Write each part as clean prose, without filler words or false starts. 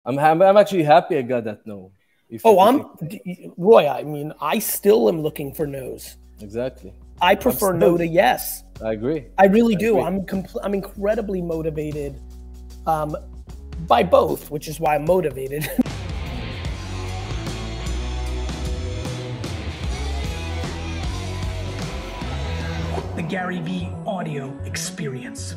I'm actually happy I got that no. Roy, I mean, I still am looking for no's. Exactly. I prefer no to yes. I agree. I really do. I'm incredibly motivated by both, which is why I'm motivated. The GaryVee audio experience.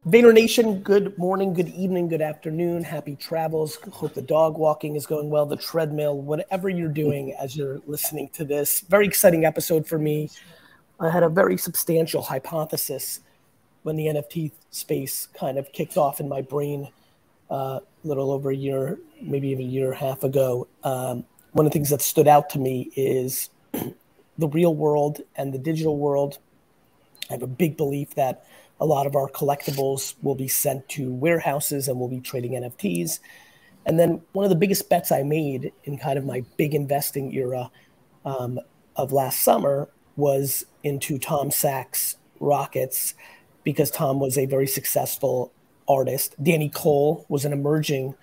Vayner Nation, good morning, good evening, good afternoon, happy travels. Hope the dog walking is going well, the treadmill, whatever you're doing as you're listening to this. Very exciting episode for me. I had a very substantial hypothesis when the NFT space kind of kicked off in my brain a little over a year, maybe even a year and a half ago. One of the things that stood out to me is the real world and the digital world. I have a big belief that a lot of our collectibles will be sent to warehouses and we'll be trading NFTs. And then one of the biggest bets I made in kind of my big investing era of last summer was into Tom Sachs' rockets, because Tom was a very successful artist. Danny Cole was an emerging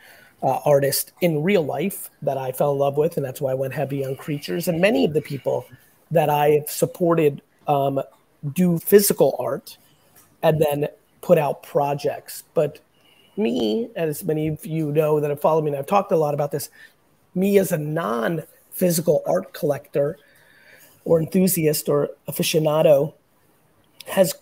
artist in real life that I fell in love with, and that's why I went heavy on creatures. And many of the people that I have supported do physical art and then put out projects. But me, as many of you know that have followed me, and I've talked a lot about this, me as a non-physical art collector or enthusiast or aficionado has,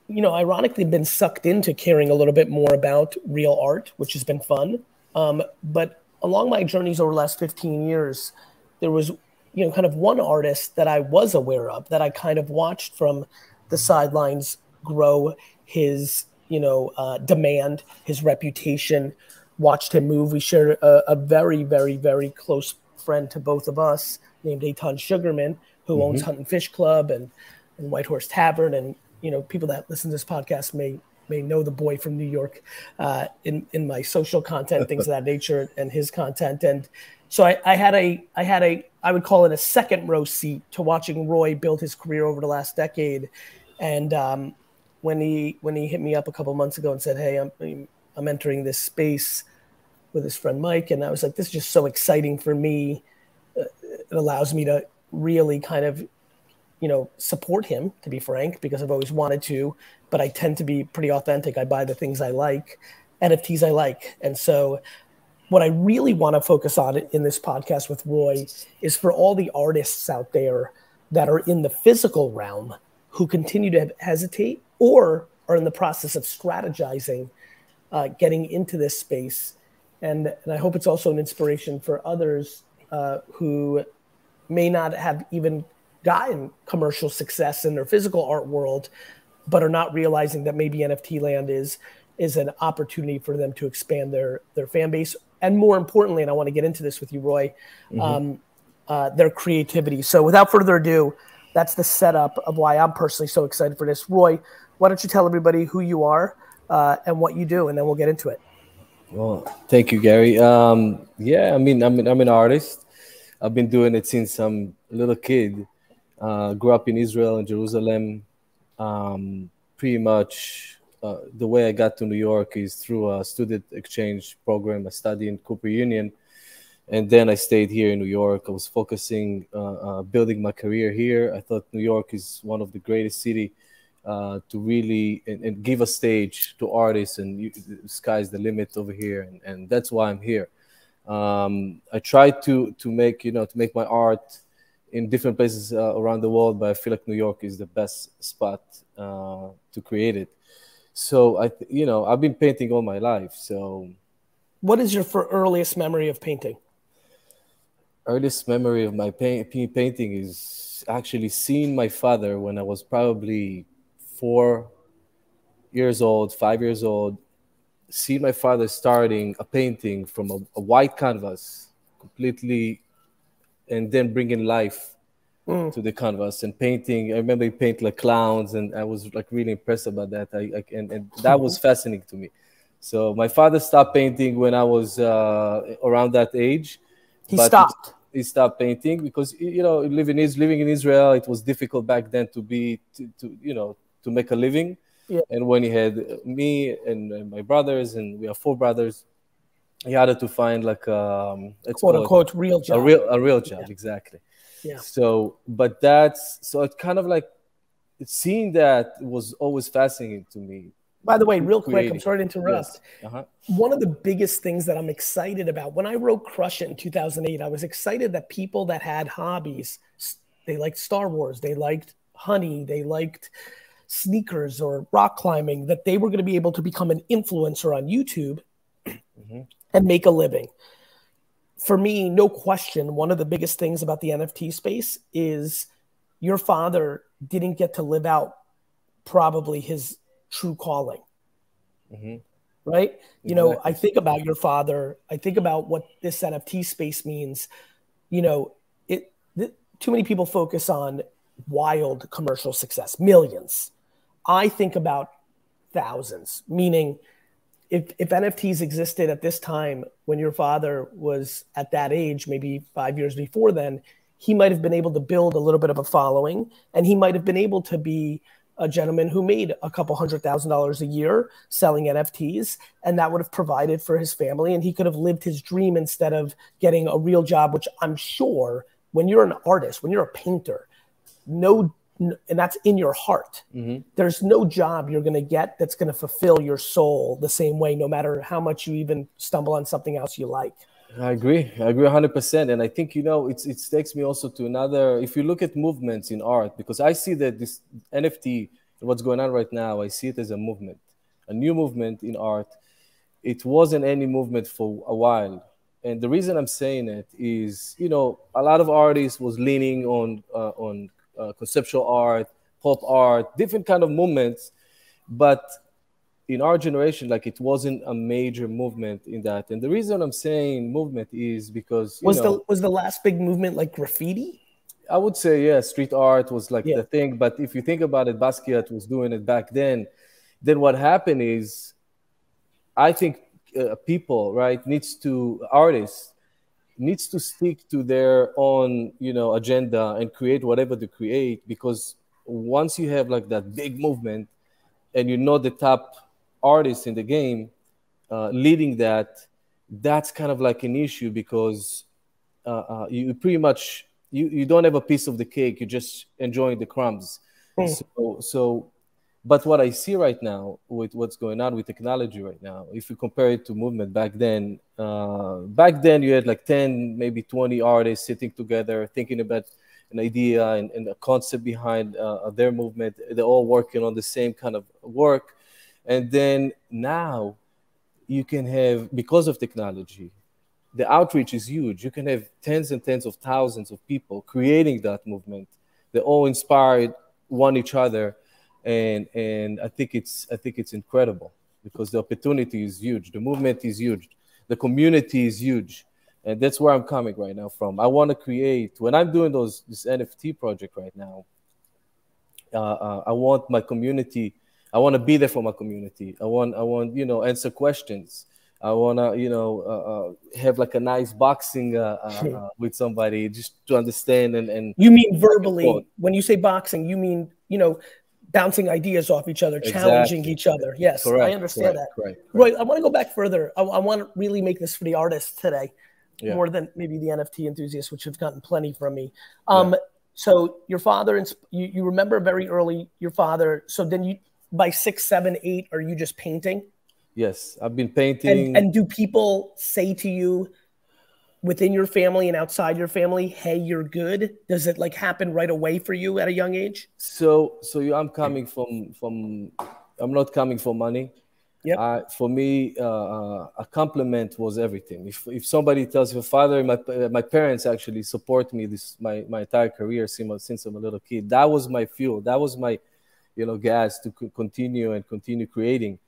you know, ironically been sucked into caring a little bit more about real art, which has been fun. But along my journeys over the last 15 years, there was, you know, kind of one artist that I was aware of, that I kind of watched from the sidelines grow his, you know, demand, his reputation, watched him move. We shared a very, very, very close friend to both of us named Eitan Sugarman, who owns Hunt and Fish Club and White Horse Tavern. And, you know, people that listen to this podcast may know the boy from New York in my social content, things of that nature, and his content. And so I had I would call it a second row seat to watching Roy build his career over the last decade. And when he hit me up a couple months ago and said, "Hey, I'm entering this space with his friend Mike," and I was like, "This is just so exciting for me." It allows me to really kind of, you know, support him, to be frank, because I've always wanted to, but I tend to be pretty authentic. I buy the things I like, NFTs I like. And so what I really want to focus on in this podcast with Roy is for all the artists out there that are in the physical realm who continue to hesitate or are in the process of strategizing, getting into this space. And I hope it's also an inspiration for others who may not have even gotten commercial success in their physical art world, but are not realizing that maybe NFT land is an opportunity for them to expand their fan base. And more importantly, and I want to get into this with you, Roy, their creativity. So without further ado, that's the setup of why I'm personally so excited for this. Roy, why don't you tell everybody who you are and what you do, and then we'll get into it. Well, thank you, Gary. Yeah, I mean, I'm an artist. I've been doing it since I'm a little kid. Grew up in Israel and Jerusalem. Pretty much the way I got to New York is through a student exchange program. I studied in Cooper Union, and then I stayed here in New York. I was focusing building my career here. I thought New York is one of the greatest cities to really and give a stage to artists, and the sky's the limit over here, and that's why I'm here. I try to make my art in different places around the world, but I feel like New York is the best spot to create it. So I've been painting all my life. So, what is your earliest memory of painting? Earliest memory of my painting is actually seeing my father when I was probably 4 years old, 5 years old. See my father starting a painting from a white canvas completely, and then bringing life to the canvas and painting. I remember he painted like clowns, and I was like really impressed about that. And that was fascinating to me. So my father stopped painting when I was around that age. He stopped painting because, you know, living in Israel, it was difficult back then to make a living. Yeah. And when he had me and my brothers, and we have 4 brothers, harder to find like let's quote call unquote real it job. a real job, exactly. Yeah. So, but that's so it kind of like seeing that was always fascinating to me. By the way, real quick, Creating. I'm sorry to interrupt. Yes. One of the biggest things that I'm excited about, when I wrote Crush It in 2008, I was excited that people that had hobbies, they liked Star Wars, they liked honey, they liked sneakers or rock climbing, that they were going to be able to become an influencer on YouTube and make a living. For me, no question, one of the biggest things about the NFT space is your father didn't get to live out probably his true calling. Right? Exactly. You know, I think about your father. I think about what this NFT space means. You know, too many people focus on wild commercial success, millions. I think about thousands, meaning if NFTs existed at this time when your father was at that age, maybe 5 years before then, he might have been able to build a little bit of a following, and he might have been able to be a gentleman who made a couple $100,000 a year selling NFTs, and that would have provided for his family, and he could have lived his dream instead of getting a real job, which I'm sure when you're an artist, when you're a painter, and that's in your heart, there's no job you're going to get that's going to fulfill your soul the same way, no matter how much you even stumble on something else you like. I agree 100%. And I think, you know, it takes me also to another, if you look at movements in art, because I see that this NFT, what's going on right now, I see it as a movement, a new movement in art. It wasn't any movement for a while. And the reason I'm saying it is, you know, a lot of artists was leaning on conceptual art, pop art, different kind of movements. But in our generation, like it wasn't a major movement in that. And the reason I'm saying movement is because was the last big movement like graffiti? I would say, yeah, street art was like the thing. But if you think about it, Basquiat was doing it back then. Then what happened is, I think people, right, artists needs to stick to their own, you know, agenda and create whatever they create. Because once you have like that big movement and you know the top artists in the game leading that's kind of like an issue, because you pretty much you don't have a piece of the cake, you're just enjoying the crumbs. But what I see right now with what's going on with technology right now, if you compare it to movement back then you had like 10, maybe 20 artists sitting together thinking about an idea and a concept behind their movement. They're all working on the same kind of work. And then now you can have, because of technology, the outreach is huge. You can have tens and tens of thousands of people creating that movement. They're all inspired one each other. And I think it's incredible, because the opportunity is huge. The movement is huge. The community is huge. And that's where I'm coming right now from. I want to create, when I'm doing this NFT project right now, I want my community, I want to be there for my community. I want, you know, answer questions. I want to, you know, have like a nice boxing with somebody just to understand. And you mean verbally, when you say boxing, you mean, you know, bouncing ideas off each other, challenging each other. Yes, correct, I understand that. Correct. Roy, I want to go back further. I want to really make this for the artists today, more than maybe the NFT enthusiasts, which have gotten plenty from me. So your father, you remember very early your father. So then you, by 6, 7, 8, are you just painting? Yes, I've been painting. And do people say to you within your family and outside your family, hey, you're good? Does it like happen right away for you at a young age? So I'm coming from I'm not coming for money. Yep. For me, a compliment was everything. If somebody tells your father, my parents actually support me my entire career since I'm a little kid. That was my fuel. That was my, you know, gas to continue creating.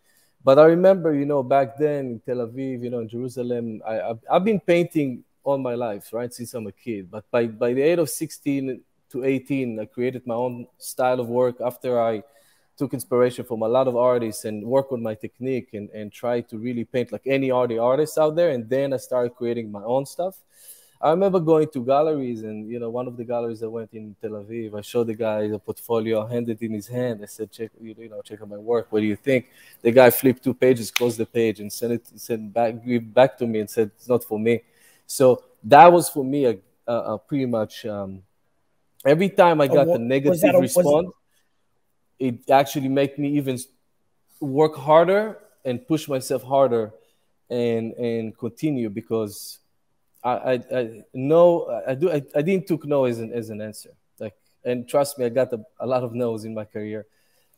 But I remember, you know, back then in Tel Aviv, you know, in Jerusalem, I've been painting all my life, right, since I'm a kid. But by the age of 16 to 18, I created my own style of work after I took inspiration from a lot of artists and worked on my technique and tried to really paint like any artist out there. And then I started creating my own stuff. I remember going to galleries, and you know, one of the galleries I went in Tel Aviv, I showed the guy the portfolio, handed it in his hand. I said, check, you know, check out my work. What do you think? The guy flipped 2 pages, closed the page, and sent back to me and said, it's not for me. So that was for me a pretty much every time I got the negative response, it actually made me even work harder and push myself harder and continue, because I didn't took no as an answer. Like, and trust me, I got a lot of no's in my career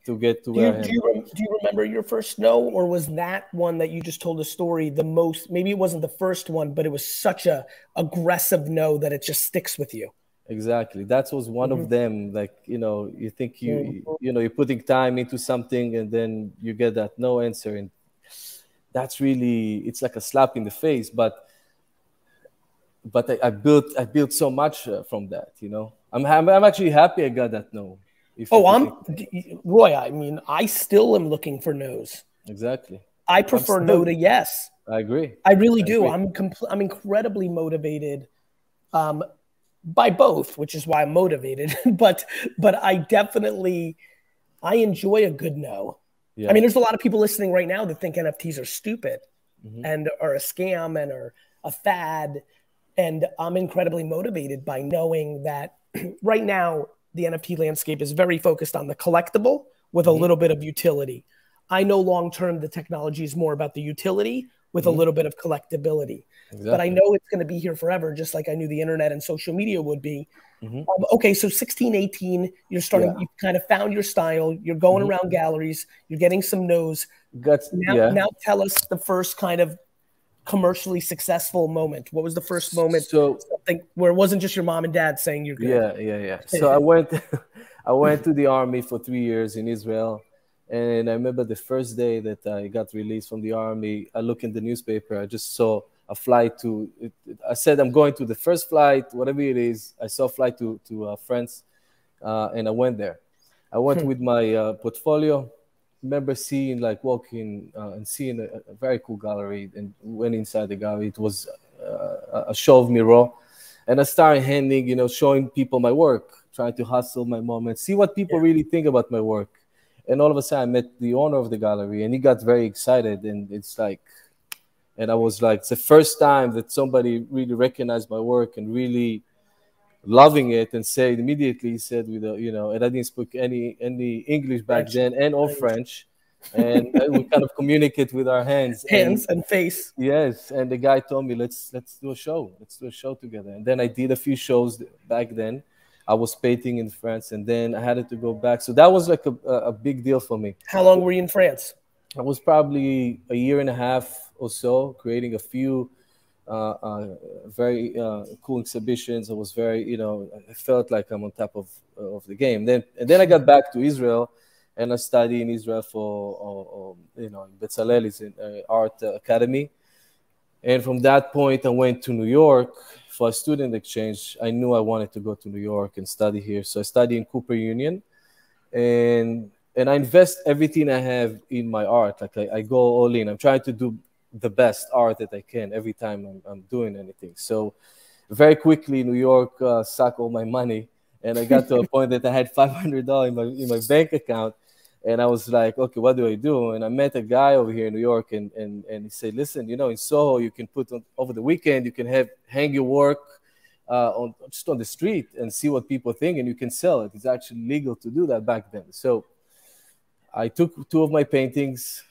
to get to where I am. Do you remember your first no, or was that one that you just told a story the most? Maybe it wasn't the first one, but it was such a aggressive no that it just sticks with you. Exactly. That was one of them. Like, you know, you think you know, you're putting time into something and then you get that no answer. And that's really, it's like a slap in the face. But I built so much from that, you know. I'm actually happy I got that no. Roy, I mean, I still am looking for no's. Exactly. I prefer no to yes. I agree. I really do. I'm incredibly motivated by both, which is why I'm motivated. but I enjoy a good no. Yeah. I mean, there's a lot of people listening right now that think NFTs are stupid and are a scam and are a fad. And I'm incredibly motivated by knowing that right now the NFT landscape is very focused on the collectible with a little bit of utility. I know long-term the technology is more about the utility with a little bit of collectability. Exactly. But I know it's going to be here forever, just like I knew the internet and social media would be. Okay, so 16, 18, you're starting, you kind of found your style, you're going around galleries, you're getting some no's. Now tell us the first kind of commercially successful moment. What was the first moment something where it wasn't just your mom and dad saying you're good? Yeah. So I went to the army for 3 years in Israel. And I remember the first day that I got released from the army, I looked in the newspaper, I just saw a flight I said, I'm going to the first flight, whatever it is. I saw a flight to France, and I went there. I went with my portfolio. Remember walking and seeing a very cool gallery, and went inside the gallery. It was a show of mirror. And I started handing, showing people my work, trying to hustle my moment, see what people really think about my work. And all of a sudden, I met the owner of the gallery, and he got very excited. And I was like, it's the first time that somebody really recognized my work and really loving it, and said immediately, he said, and I didn't speak any English back then, or French. And we kind of communicate with our hands and face. Yes. And the guy told me, let's do a show. Let's do a show together. And then I did a few shows back then. I was painting in France, and then I had to go back. So that was like a big deal for me. How long were you in France? I was probably a year and a half or so, creating a few very cool exhibitions. I was very, I felt like I'm on top of the game. Then I got back to Israel, and I studied in Israel for, in Bezalel, in art academy. And from that point, I went to New York for a student exchange. I knew I wanted to go to New York and study here. So I studied in Cooper Union, and I invest everything I have in my art. Like I go all in. I'm trying to do the best art that I can every time I'm doing anything. So very quickly, New York sucked all my money, and I got to a point that I had $500 in my bank account. And I was like, okay, what do I do? And I met a guy over here in New York, and he said, listen, in Soho, you can put over the weekend, you can hang your work just on the street and see what people think, and you can sell it. It's actually legal to do that back then. So I took 2 of my paintings.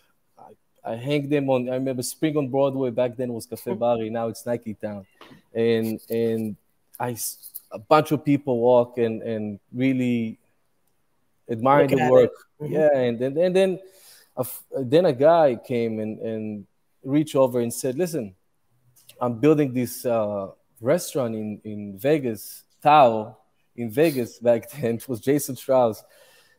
I hanged them on, I remember Spring on Broadway. Back then it was Cafe Bari. Now it's Nike Town. And a bunch of people walk and really admiring the work. Yeah, and then a guy came and reached over and said, listen, I'm building this restaurant in Vegas, Tao, in Vegas back then. It was Jason Strauss.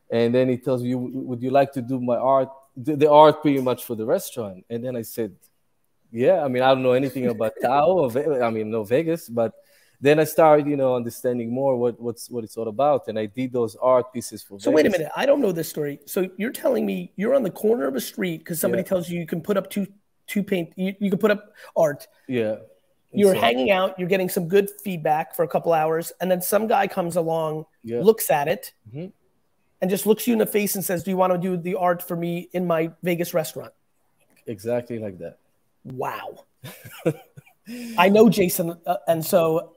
And then he tells me, would you like to do my art, the art pretty much for the restaurant? And then I said, yeah, I mean, I don't know anything about Tao, no Vegas, but then I started, understanding more what it's all about, and I did those art pieces for. So Vegas. Wait a minute, I don't know this story. So you're telling me you're on the corner of a street because somebody tells you can put up two paint, you can put up art. Yeah. You're hanging out, you're getting some good feedback for a couple hours, and then some guy comes along, looks at it, and just looks you in the face and says, do you want to do the art for me in my Vegas restaurant? Exactly like that. Wow. I know Jason. And so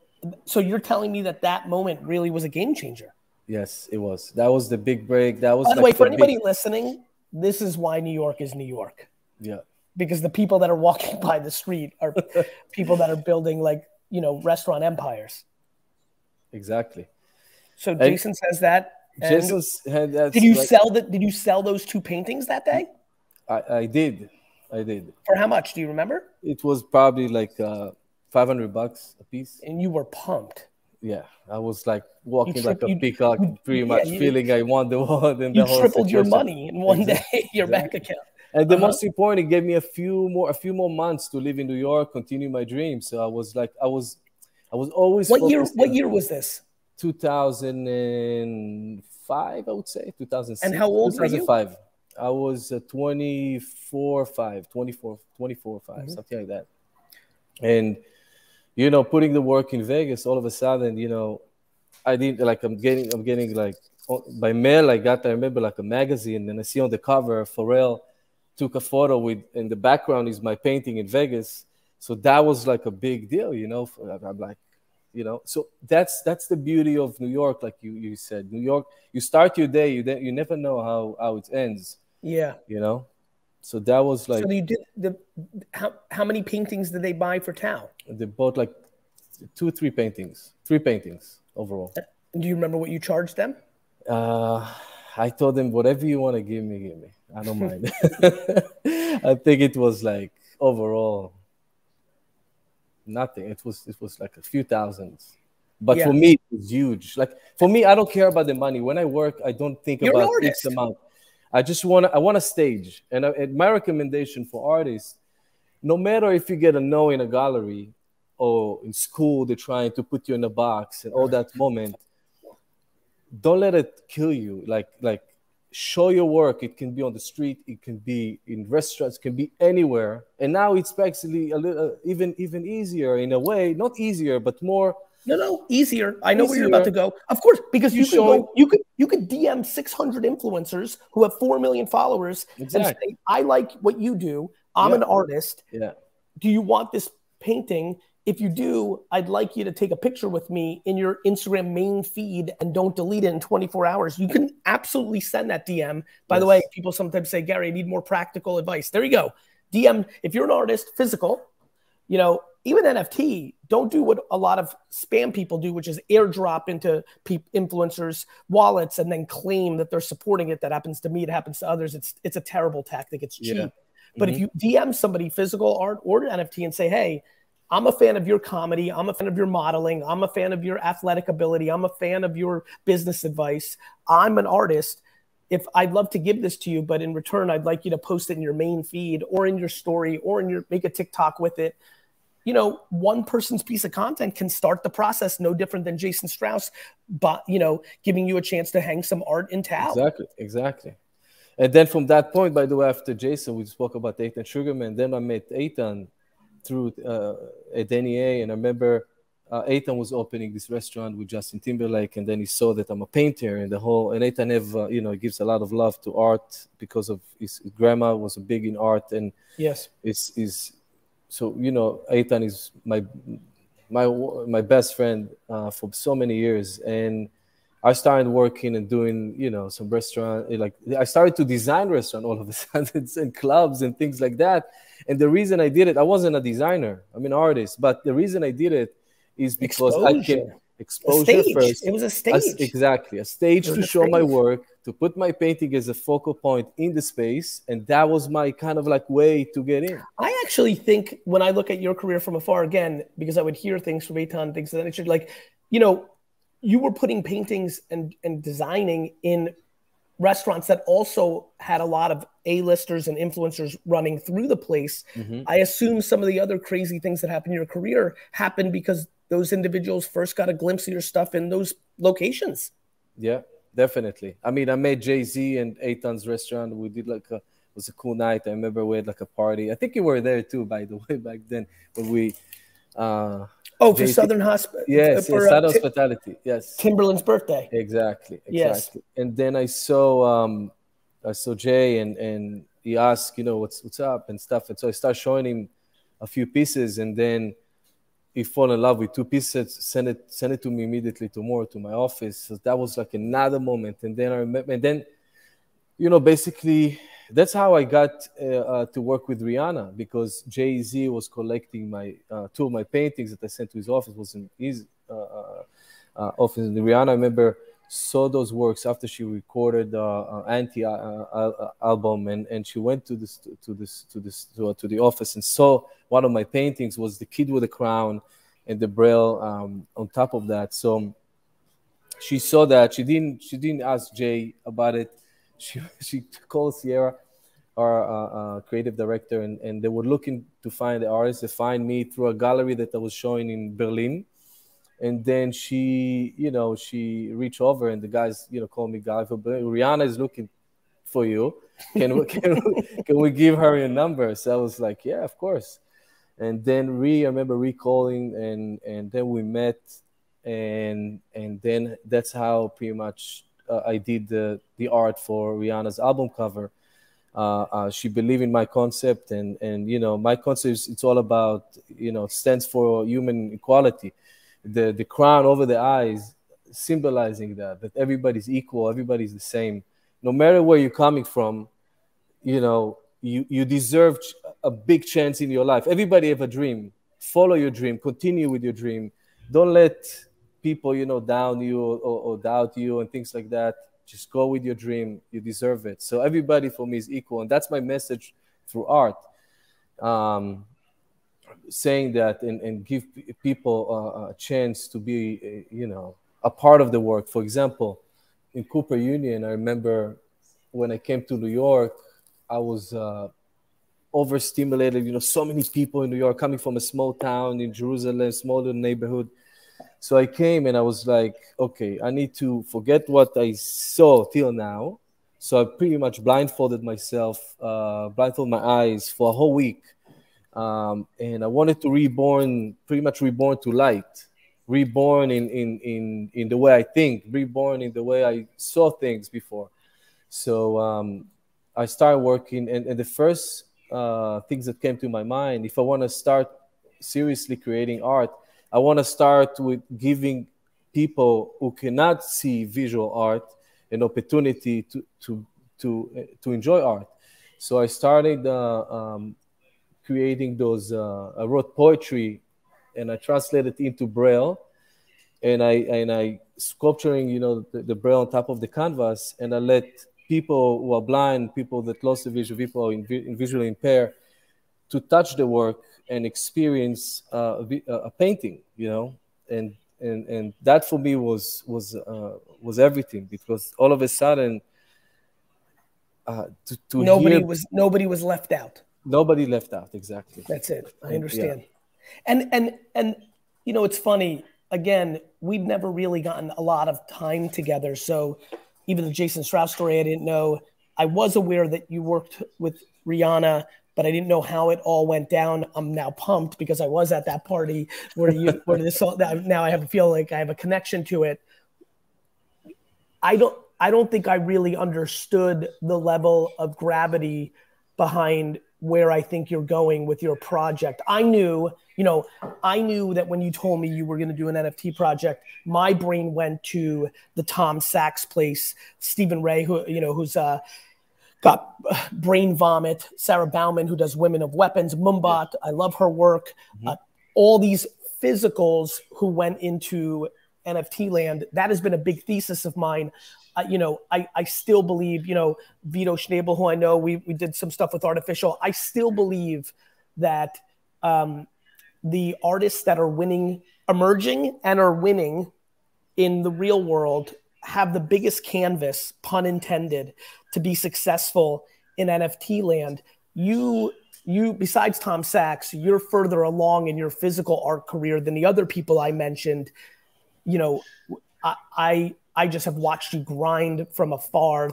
you're telling me that moment really was a game changer. Yes, it was. That was the big break. That was, by the way, for anybody listening, this is why New York is New York. Yeah. Because the people that are walking by the street are people that are building, like, you know, restaurant empires. Exactly. So Jason says that. Did you sell those 2 paintings that day? I did. For how much? Do you remember? It was probably like $500 a piece. And you were pumped. Yeah, I was like walking like a peacock, pretty much feeling I won the world. And you tripled your money in one day, your bank account. And the most important, it gave me a few more months to live in New York, continue my dream. So I was like, I was always. What year was this? 2005, I would say. 2006. And how old were you? 2005. I was 24, 5, something like that. And, you know, putting the work in Vegas, all of a sudden, you know, I didn't like, I'm getting like by mail, I remember like a magazine, and I see on the cover, Pharrell took a photo with, in the background is my painting in Vegas. So that was like a big deal, you know. I'm like, you know, so that's the beauty of New York, like you said. New York, you start your day, you never know how it ends. Yeah. You know, so that was like. So you did how many paintings did they buy for Tao? They bought like 3 paintings overall. Do you remember what you charged them? I told them, whatever you want to give me. I don't mind. I think it was like overall nothing. It was like a few thousands. But for me, it was huge. Like for me, I don't care about the money. When I work, I don't think about X amount. I want a stage. And my recommendation for artists, no matter if you get a no in a gallery or in school, they're trying to put you in a box and all that moment, don't let it kill you. Like show your work. It can be on the street. It can be in restaurants. It can be anywhere. And now it's actually a little even easier in a way. Not easier, but more. No, easier. I know where you're about to go. Of course, because you could DM 600 influencers who have 4 million followers and say, I like what you do. I'm an artist. Yeah. Do you want this painting? If you do, I'd like you to take a picture with me in your Instagram main feed and don't delete it in 24 hours. You can absolutely send that DM. By the way, people sometimes say, Gary, I need more practical advice. There you go. DM, if you're an artist, physical, you know, even NFT, don't do what a lot of spam people do, which is airdrop into influencers' wallets and then claim that they're supporting it. That happens to me. It happens to others. It's a terrible tactic. It's cheap. Yeah. But if you DM somebody physical art or NFT and say, hey, I'm a fan of your comedy. I'm a fan of your modeling. I'm a fan of your athletic ability. I'm a fan of your business advice. I'm an artist. If I'd love to give this to you, but in return, I'd like you to post it in your main feed or in your story or in your, make a TikTok with it. You know, one person's piece of content can start the process no different than Jason Strauss, but, you know, giving you a chance to hang some art in Tao. Exactly. And then from that point, by the way, after Jason, we spoke about Eitan Sugarman. Then I met Eitan through Danny A. And I remember Eitan was opening this restaurant with Justin Timberlake. And then he saw that I'm a painter and Eitan have, you know, gives a lot of love to art because of his grandma was big in art. And so, you know, Eitan is my best friend for so many years. And I started working and doing, you know, some restaurant. Like I started to design restaurant all of a sudden and clubs and things like that. And the reason I did it, I wasn't a designer. I'm an artist. But the reason I did it is because I can exposure first. It was a stage. Exactly. A stage to show my work, to put my painting as a focal point in the space. And that was my kind of like way to get in. I actually think when I look at your career from afar, again, because I would hear things from Eitan, things that it should like, you know, you were putting paintings and designing in restaurants that also had a lot of A-listers and influencers running through the place. I assume some of the other crazy things that happened in your career happened because those individuals first got a glimpse of your stuff in those locations. Yeah, definitely. I mean, I made Jay-Z and Eitan's restaurant. We did like it was a cool night. I remember we had like a party. I think you were there too, by the way, back then. When Oh, for Jay-Z. Southern Hospital. Yes, For Southern Hospitality. Yes, Timberland's birthday. exactly. Yes. And then I saw Jay, and he asked, what's up and stuff. And so I started showing him a few pieces, and then he fell in love with two pieces. Send it to me immediately tomorrow to my office. So that was like another moment. And then I remember, and then basically that's how I got to work with Rihanna, because Jay-Z was collecting my two of my paintings that I sent to his office. Was in his office. And Rihanna, I remember, saw those works after she recorded Anti album, and she went to the office and saw one of my paintings was the kid with the crown and the braille on top of that. So she saw that. She didn't ask Jay about it. She called Sierra, our creative director, and they were looking to find the artist. They find me through a gallery that I was showing in Berlin. And then she reached over, and the guys, called me, guy from Berlin. Rihanna is looking for you. Can we give her your number? So I was like, yeah, of course. And then I remember recalling, and then we met, and then that's how pretty much I did the art for Rihanna's album cover. She believed in my concept, and my concept is, it's all about, it stands for human equality. The crown over the eyes, symbolizing that everybody's equal, everybody's the same, no matter where you're coming from. You deserve a big chance in your life. Everybody have a dream. Follow your dream. Continue with your dream. Don't let people, down you or doubt you and things like that. Just go with your dream. You deserve it. So everybody for me is equal, and that's my message through art. Saying that and give people a chance to be, a part of the work. For example, in Cooper Union, I remember when I came to New York, I was overstimulated. So many people in New York, coming from a small town in Jerusalem, small little neighborhood. So I came and I was like, okay, I need to forget what I saw till now. So I pretty much blindfolded myself, blindfolded my eyes for a whole week. And I wanted to pretty much reborn to light, reborn in the way I think, reborn in the way I saw things before. So I started working, and the first things that came to my mind, if I want to start seriously creating art, I want to start with giving people who cannot see visual art an opportunity to enjoy art. So I started creating those. I wrote poetry, and I translated it into Braille, and I sculpturing, the Braille on top of the canvas, and I let people who are blind, people that lost the vision, people who are visually impaired, to touch the work and experience a painting, and that for me was everything, because all of a sudden nobody was left out. Nobody left out, exactly. That's it. I understand. Yeah. And it's funny. Again, we've never really gotten a lot of time together. So even the Jason Strauss story, I didn't know. I was aware that you worked with Rihanna, but I didn't know how it all went down. I'm now pumped because I was at that party where now I have a feel like I have a connection to it. I don't think I really understood the level of gravity behind where I think you're going with your project. I knew that when you told me you were going to do an NFT project, my brain went to the Tom Sachs place, Stephen Ray, who's got Brain Vomit, Sarah Bauman, who does Women of Weapons, Mumbat. Yeah. I love her work. Mm-hmm. All these physicals who went into NFT land. That has been a big thesis of mine. I still believe, Vito Schnabel, who I know, we did some stuff with ArtOfficial. I still believe that the artists that are emerging and are winning in the real world have the biggest canvas, pun intended, to be successful in NFT land. You besides Tom Sachs, you're further along in your physical art career than the other people I mentioned. I just have watched you grind from afar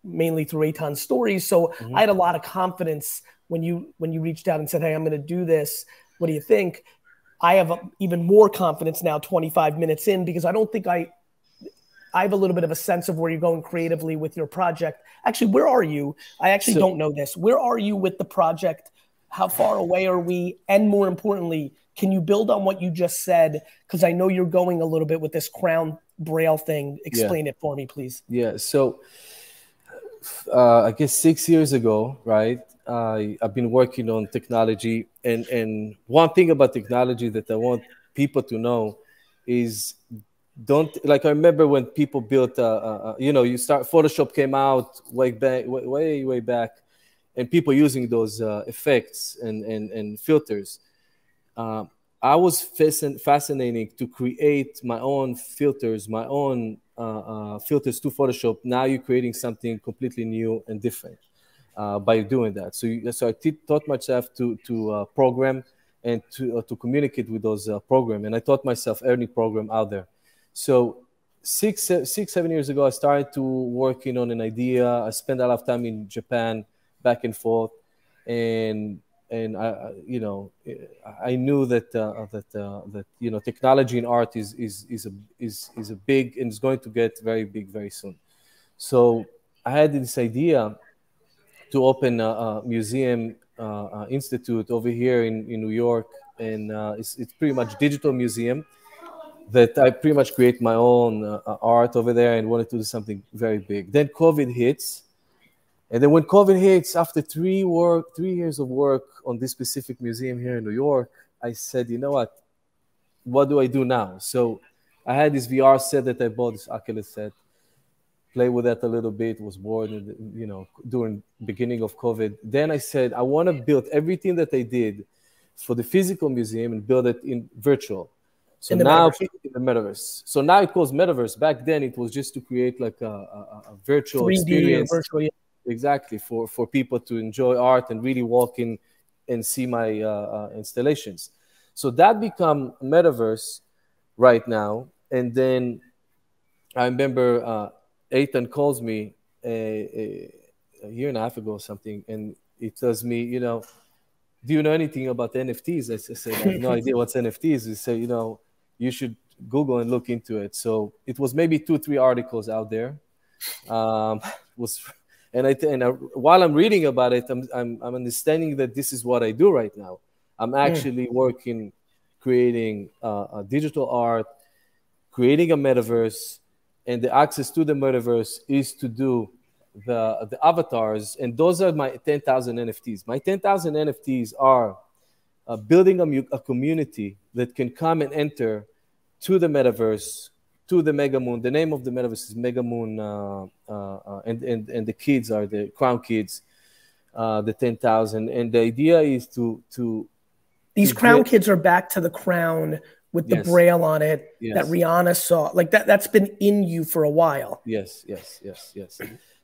mainly through Eitan's stories. So I had a lot of confidence when you reached out and said, hey, I'm going to do this. What do you think? I have even more confidence now 25 minutes in, because I don't think I have a little bit of a sense of where you're going creatively with your project. Actually, where are you? I actually don't know this. Where are you with the project? How far away are we? And more importantly, can you build on what you just said? Because I know you're going a little bit with this crown braille thing. Explain it for me, please. Yeah. So I guess 6 years ago, right? I've been working on technology, and one thing about technology that I want people to know is, don't, like, I remember when people built you start, Photoshop came out way back, and people using those effects and filters. I was fascinating to create my own filters, my own filters to Photoshop. Now you're creating something completely new and different by doing that. So I taught myself to program and to communicate with those program. And I taught myself any program out there. So 7 years ago, I started to working on an idea. I spent a lot of time in Japan, back and forth, and I knew that technology in art is a big, and is going to get very big very soon. So I had this idea to open a museum institute over here in New York, and it's pretty much digital museum that I pretty much create my own art over there, and wanted to do something very big. Then COVID hits. And then when COVID hits, after 3 years of work on this specific museum here in New York, I said, you know what do I do now? So I had this VR set that I bought, this Oculus set, play with that a little bit, was bored, during beginning of COVID. Then I said, I want to build everything that I did for the physical museum and build it in virtual. So now in the metaverse. So now it calls metaverse. Back then it was just to create like a virtual 3D experience. or virtual, yeah. Exactly, for people to enjoy art and really walk in and see my installations. So that become metaverse right now. And then I remember Ethan calls me a year and a half ago or something, and he tells me, do you know anything about NFTs? I said, I have no idea what's NFTs. He said, you should Google and look into it. So it was maybe 2-3 articles out there. While I'm reading about it, I'm understanding that this is what I do right now. I'm actually working, creating a digital art, creating a metaverse, and the access to the metaverse is to do the avatars, and those are my 10,000 NFTs. My 10,000 NFTs are building a community that can come and enter to the metaverse, to the Mega Moon. The name of the metaverse is Mega Moon, and the kids are the Crown Kids, the 10,000. And the idea is to these Crown Kids are back to the crown with the braille on it that Rihanna saw. Like that's been in you for a while. Yes.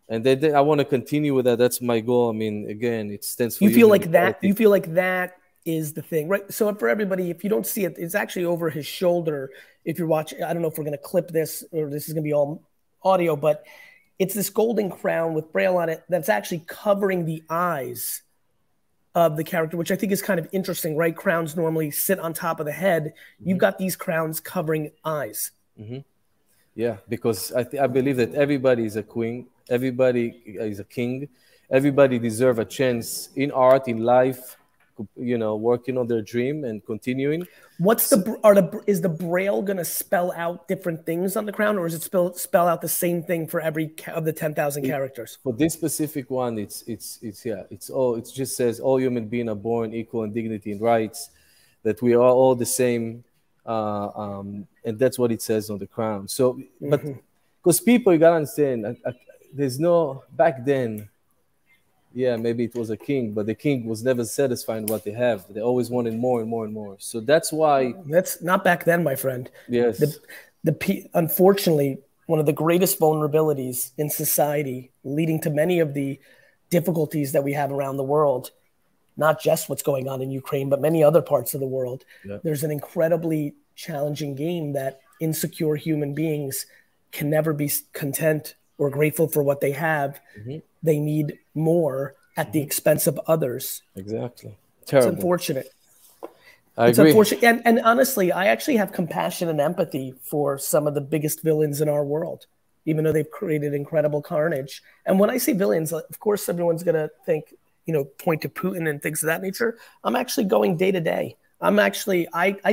And then I want to continue with that. That's my goal. I mean, again, it stands for you feel like that. You feel like that is the thing, right? So for everybody, if you don't see it, it's actually over his shoulder. If you're watching, I don't know if we're going to clip this or this is going to be all audio, but it's this golden crown with braille on it that's actually covering the eyes of the character, which I think is kind of interesting, right? Crowns normally sit on top of the head. You've got these crowns covering eyes. Yeah, because I believe that everybody is a queen. Everybody is a king. Everybody deserves a chance in art, in life, working on their dream and continuing. Is the braille going to spell out different things on the crown, or is it spell out the same thing for every of the 10,000 characters? For this specific one, it just says all human beings are born equal in dignity and rights, that we are all the same, and that's what it says on the crown. So, but because people, you gotta understand, there's no, back then, maybe it was a king, but the king was never satisfied with what they have. They always wanted more and more and more. So that's why. That's not back then, my friend. Yes. Unfortunately, one of the greatest vulnerabilities in society, leading to many of the difficulties that we have around the world, not just what's going on in Ukraine, but many other parts of the world. There's an incredibly challenging game that insecure human beings can never be content or grateful for what they have. They need more at the expense of others. Exactly. Terrible. It's unfortunate. It's agree. Unfortunate. And honestly, I actually have compassion and empathy for some of the biggest villains in our world, even though they've created incredible carnage. And when I say villains, of course, everyone's going to think, you know, point to Putin and things of that nature. I'm actually going day to day. I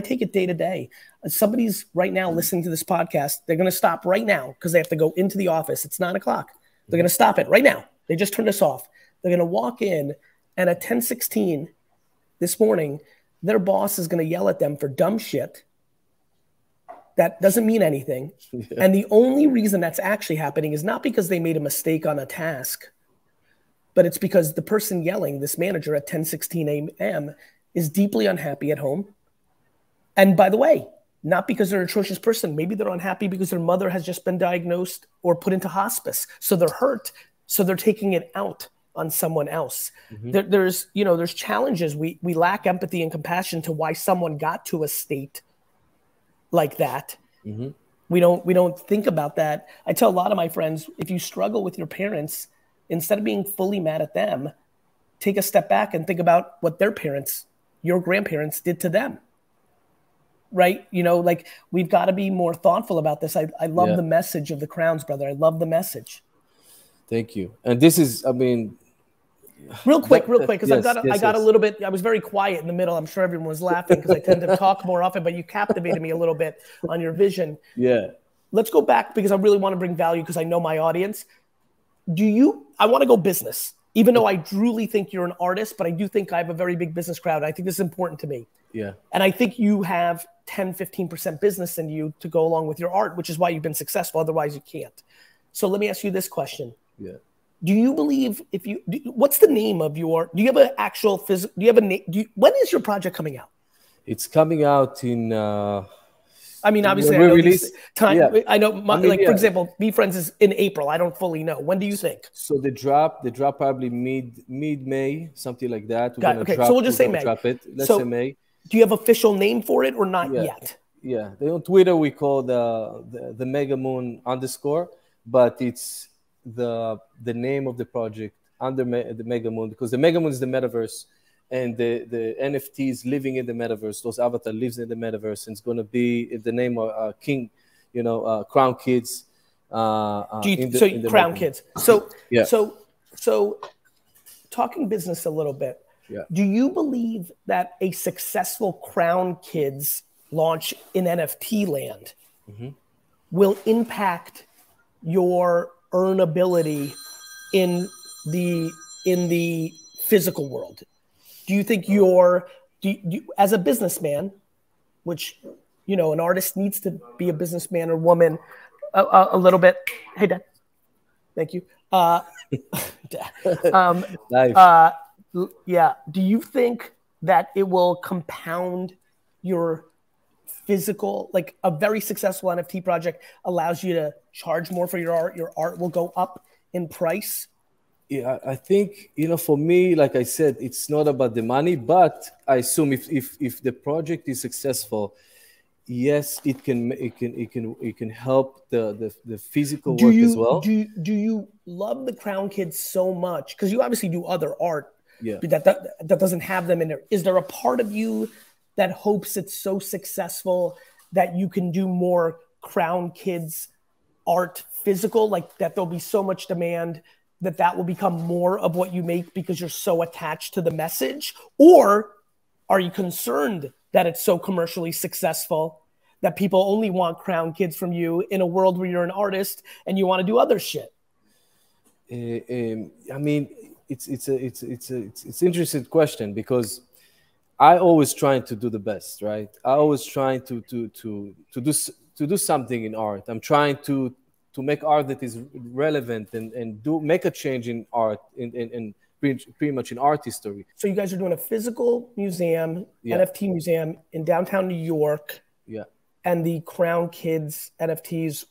take it day to day. Somebody's right now listening to this podcast. They're going to stop right now because they have to go into the office. It's 9 o'clock. They're going to stop it right now. They just turned us off. They're going to walk in, and at 10:16 this morning, their boss is going to yell at them for dumb shit that doesn't mean anything. Yeah. And the only reason that's actually happening is not because they made a mistake on a task, but it's because the person yelling, this manager at 10:16 a.m., is deeply unhappy at home. And by the way, not because they're an atrocious person. Maybe they're unhappy because their mother has just been diagnosed or put into hospice. So they're hurt. So they're taking it out on someone else. Mm-hmm. There's challenges. We lack empathy and compassion to why someone got to a state like that. Mm-hmm. We don't think about that. I tell a lot of my friends, if you struggle with your parents, instead of being fully mad at them, take a step back and think about what their parents, your grandparents, did to them. Right? You know, like, we've got to be more thoughtful about this. I love the message of the Crowns, brother. I love the message. Thank you. And this is, I mean, real quick, because I got a little bit, I was very quiet in the middle. I'm sure everyone was laughing because I tend to talk more often, but you captivated me a little bit on your vision. Yeah. Let's go back because I really want to bring value because I know my audience. I want to go business, even though I truly think you're an artist, but I do think I have a very big business crowd. I think this is important to me. Yeah. And I think you have 10, 15% business in you to go along with your art, which is why you've been successful. Otherwise you can't. So let me ask you this question. Yeah. Do you believe what's the name of your, do you have an actual physical, do you have a name? When is your project coming out? It's coming out in, I mean, obviously, I know release, time. Yeah. I know, for example, VeeFriends is in April. I don't fully know. When do you think? So the drop probably mid-May, something like that. Okay, so we'll just say May. Drop it. Let's say May. Do you have official name for it or not yet? Yeah, on Twitter we call the Mega Moon _, but it's the name of the project under the Mega Moon, because the Mega Moon is the metaverse. And the NFTs living in the metaverse, those avatar lives in the metaverse, and it's going to be the name of King, Crown Kids. Crown Kids. So talking business a little bit. Yeah. Do you believe that a successful Crown Kids launch in NFT land will impact your earnability in the physical world? Do you think as a businessman, which, an artist needs to be a businessman or woman a little bit. Hey, Dad. Thank you. Nice. Yeah. Do you think that it will compound your physical, like a very successful NFT project allows you to charge more for your art? Your art will go up in price? Yeah, I think, for me, like I said, it's not about the money, but I assume if the project is successful, yes, it can help the physical work as well. Do you love the Crown Kids so much? Because you obviously do other art that doesn't have them in there. Is there a part of you that hopes it's so successful that you can do more Crown Kids art physical, like that there'll be so much demand that will become more of what you make because you're so attached to the message? Or are you concerned that it's so commercially successful that people only want Crown Kids from you in a world where you're an artist and you want to do other shit? I mean, it's an interesting question, because I always trying to do the best, right? I always trying to do something in art. I'm trying to make art that is relevant and make a change in art in pretty much in art history. So you guys are doing a physical museum, NFT museum in downtown New York. Yeah. And the Crown Kids NFTs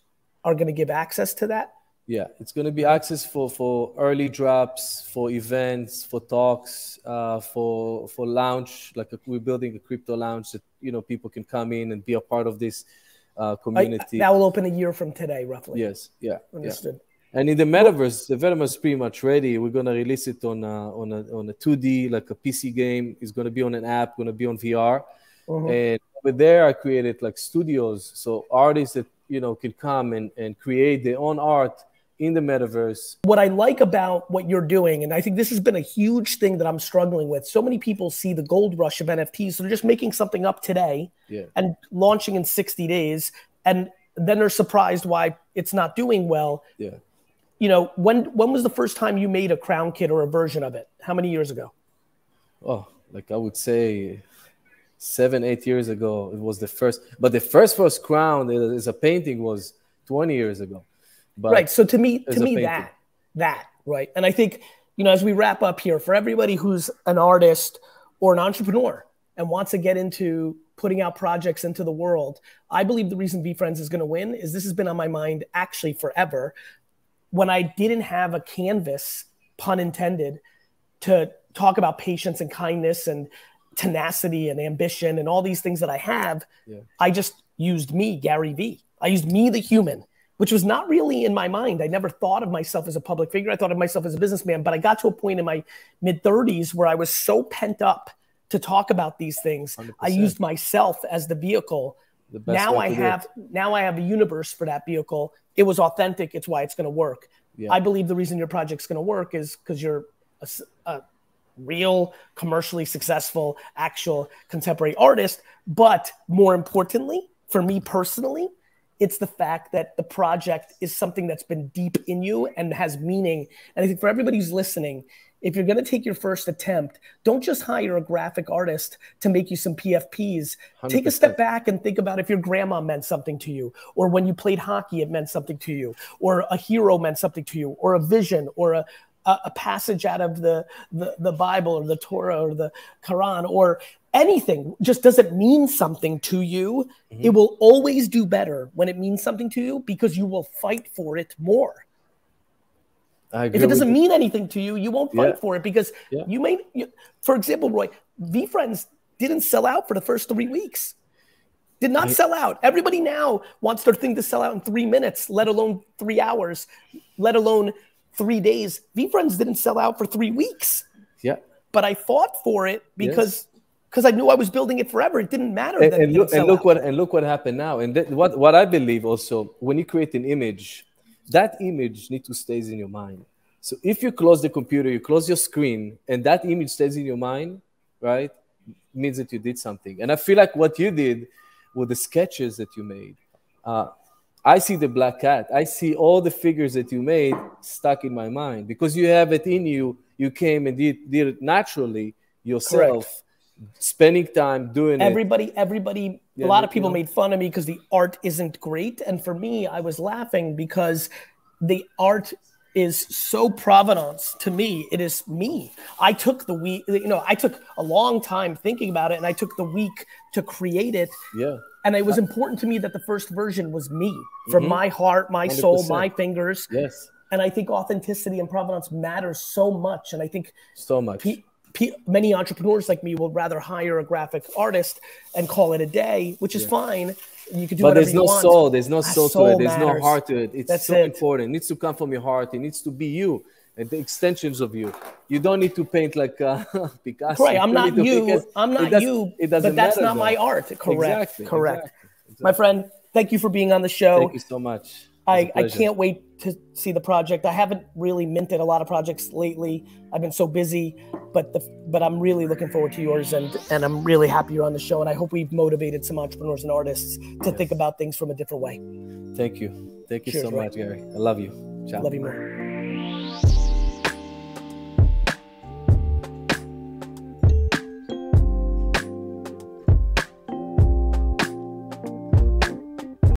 are going to give access to that? Yeah, it's going to be access for early drops, for events, for talks, for lounge. Like we're building a crypto lounge that people can come in and be a part of this community. That will open a year from today, roughly. Yes, yeah, understood. Yeah. And in the metaverse, the metaverse is pretty much ready. We're gonna release it on a 2D, like a PC game. It's gonna be on an app, gonna be on VR. And over there, I created like studios, so artists that, you know, could come and create their own art in the metaverse. What I like about what you're doing, and I think this has been a huge thing that I'm struggling with. So many people see the gold rush of NFTs. So they're just making something up today and launching in 60 days. And then they're surprised why it's not doing well. Yeah. You know, when was the first time you made a crown kit or a version of it? How many years ago? Oh, like I would say 7, 8 years ago, it was the first. But the first crown as a painting was 20 years ago. But right. So to me, that, right. And I think, you know, as we wrap up here, for everybody who's an artist or an entrepreneur and wants to get into putting out projects into the world, I believe the reason VeeFriends is going to win is this has been on my mind actually forever. When I didn't have a canvas, pun intended, to talk about patience and kindness and tenacity and ambition and all these things that I have, I just used me, GaryVee. I used me, the human, which was not really in my mind. I never thought of myself as a public figure. I thought of myself as a businessman, but I got to a point in my mid-30s where I was so pent up to talk about these things. 100%. I used myself as the vehicle. Now I have a universe for that vehicle. It was authentic. It's why it's going to work. Yeah. I believe the reason your project's going to work is because you're a real, commercially successful, actual contemporary artist. But more importantly, for me personally, it's the fact that the project is something that's been deep in you and has meaning. And I think for everybody who's listening, if you're going to take your first attempt, don't just hire a graphic artist to make you some PFPs. 100%. Take a step back and think about if your grandma meant something to you, or when you played hockey, it meant something to you, or a hero meant something to you, or a vision, or a passage out of the Bible or the Torah or the Quran or anything. Just does it mean something to you? It will always do better when it means something to you because you will fight for it more. If it doesn't mean anything to you, you won't fight for it because you may, for example, Roy, VeeFriends didn't sell out for the first 3 weeks. Did not sell out. Everybody now wants their thing to sell out in 3 minutes, let alone 3 hours, let alone 3 days. VeeFriends didn't sell out for 3 weeks. Yeah. But I fought for it because I knew I was building it forever. It didn't matter. Look what happened now. And what I believe also, when you create an image, that image needs to stay in your mind. So if you close the computer, you close your screen, and that image stays in your mind, right, means that you did something. And I feel like what you did with the sketches that you made, I see the black cat. I see all the figures that you made stuck in my mind because you have it in you. You came and did it naturally yourself. Correct. Spending time doing everybody, a lot of people made fun of me because the art isn't great. And for me, I was laughing because the art is so provenance to me. It is me. I took the week, I took a long time thinking about it and I took the week to create it. Yeah. And it was important to me that the first version was me from my heart, my 100%. Soul, my fingers. Yes. And I think authenticity and provenance matters so much. And I think so much. Many entrepreneurs like me will rather hire a graphic artist and call it a day, which is fine. You can do whatever you want. But there's no soul. There's no soul to it. There's no heart to it. It's so important. It needs to come from your heart. It needs to be you and the extensions of you. You don't need to paint like Picasso. Right. I'm not you. I'm not you. But that's not my art. Correct. Correct. Exactly. My friend, thank you for being on the show. Thank you so much. I can't wait to see the project. I haven't really minted a lot of projects lately. I've been so busy, but I'm really looking forward to yours, and I'm really happy you're on the show. And I hope we've motivated some entrepreneurs and artists to think about things from a different way. Thank you. Thank you so much, Gary. I love you. Ciao. Love you more.